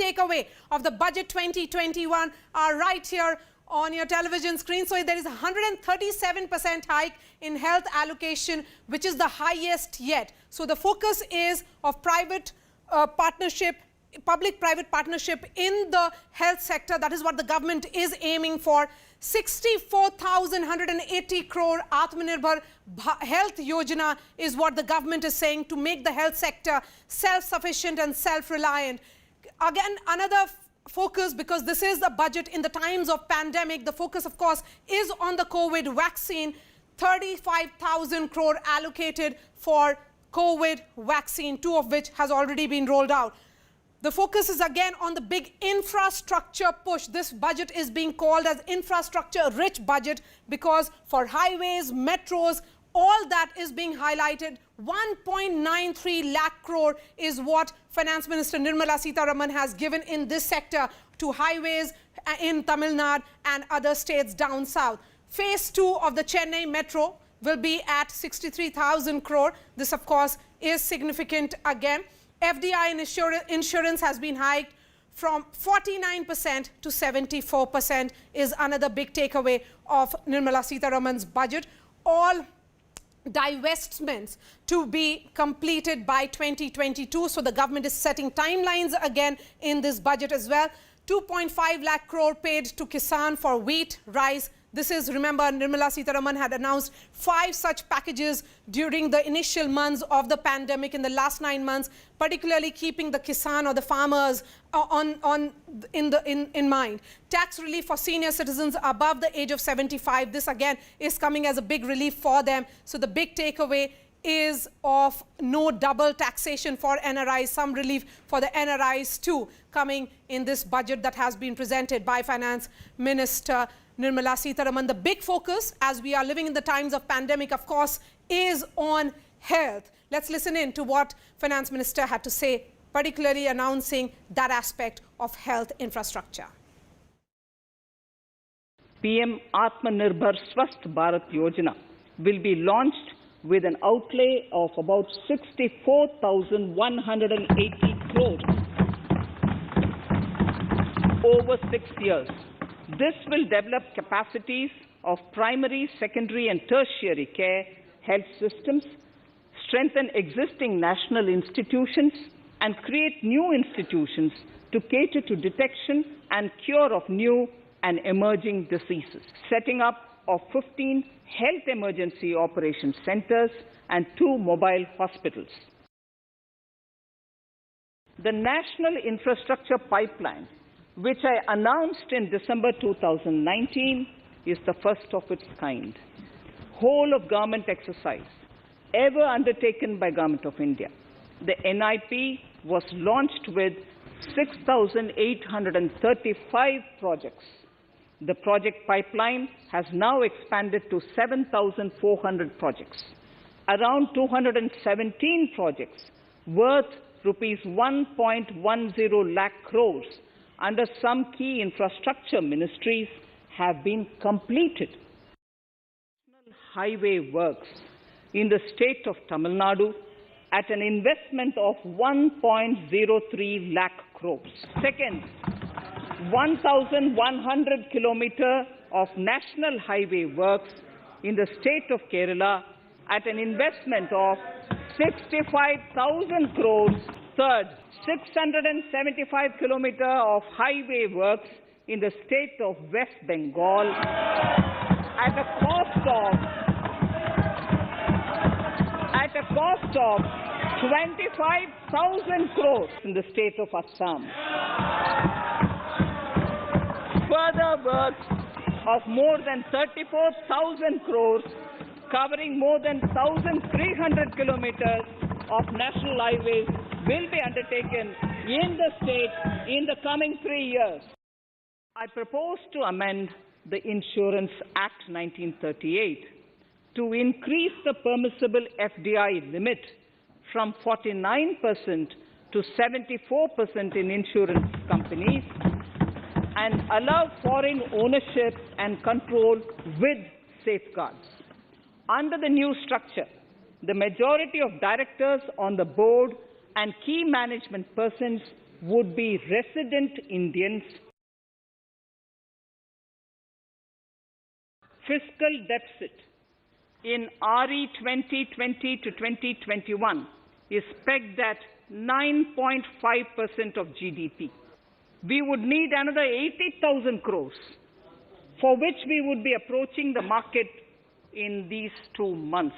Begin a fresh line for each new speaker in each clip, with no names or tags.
takeaway of the budget 2021 are right here on your television screen. So there is a 137% hike in health allocation, which is the highest yet. So the focus is of private partnership, public-private partnership in the health sector. That is what the government is aiming for. 64,180 crore Atmanirbhar Health Yojana is what the government is saying to make the health sector self-sufficient and self-reliant. Again, another focus, because this is the budget in the times of pandemic, the focus of course is on the COVID vaccine. 35,000 crore allocated for COVID vaccine, 2 of which has already been rolled out. The focus is again on the big infrastructure push. This budget is being called as infrastructure-rich budget because for highways, metros, all that is being highlighted. 1.93 lakh crore is what Finance Minister Nirmala Sitharaman has given in this sector to highways in Tamil Nadu and other states down south. Phase 2 of the Chennai metro will be at 63,000 crore. This of course is significant again. FDI insurance has been hiked from 49% to 74% is another big takeaway of Nirmala Sitharaman's budget. All divestments to be completed by 2022. So the government is setting timelines again in this budget as well. 2.5 lakh crore paid to Kisan for wheat, rice. This is, remember, Nirmala Sitharaman had announced 5 such packages during the initial months of the pandemic in the last 9 months, particularly keeping the Kisan or the farmers in mind. Tax relief for senior citizens above the age of 75. This again is coming as a big relief for them. So the big takeaway is of no double taxation for NRIs, some relief for the NRIs too, coming in this budget that has been presented by Finance Minister Nirmala Sitharaman. The big focus, as we are living in the times of pandemic, of course, is on health. Let's listen in to what Finance Minister had to say, particularly announcing that aspect of health infrastructure.
PM Atmanirbhar Swasth Bharat Yojana will be launched with an outlay of about 64,180 crores over 6 years. This will develop capacities of primary, secondary and tertiary care health systems, strengthen existing national institutions and create new institutions to cater to detection and cure of new and emerging diseases. Setting up of 15 health emergency operation centers and 2 mobile hospitals. The National Infrastructure Pipeline, which I announced in December 2019, is the first of its kind. Whole of government exercise ever undertaken by Government of India. The NIP was launched with 6,835 projects. The project pipeline has now expanded to 7,400 projects. Around 217 projects worth rupees 1.10 lakh crores under some key infrastructure ministries have been completed. National highway works in the state of Tamil Nadu at an investment of 1.03 lakh crores. Second, 1,100 kilometers of national highway works in the state of Kerala at an investment of 65,000 crores. Third, 675 kilometers of highway works in the state of West Bengal at a cost of 25,000 crores in the state of Assam. Further works of more than 34,000 crores covering more than 1,300 kilometers of national highways will be undertaken in the state in the coming 3 years. I propose to amend the Insurance Act 1938 to increase the permissible FDI limit from 49% to 74% in insurance companies and allow foreign ownership and control with safeguards. Under the new structure, the majority of directors on the board and key management persons would be resident Indians. Fiscal deficit in RE 2020 to 2021 is pegged at 9.5% of GDP. We would need another 80,000 crores, for which we would be approaching the market in these 2 months.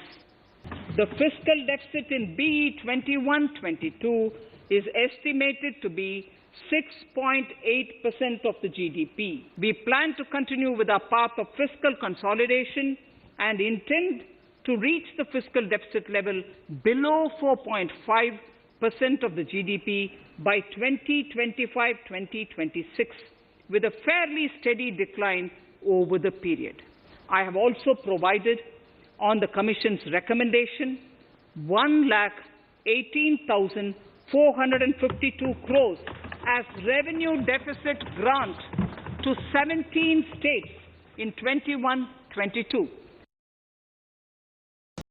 The fiscal deficit in BE 21-22 is estimated to be 6.8% of the GDP. We plan to continue with our path of fiscal consolidation and intend to reach the fiscal deficit level below 4.5% of the GDP by 2025-2026, with a fairly steady decline over the period. I have also provided, on the Commission's recommendation, 1,18,452 crores as revenue deficit grant to 17 states in 21-22.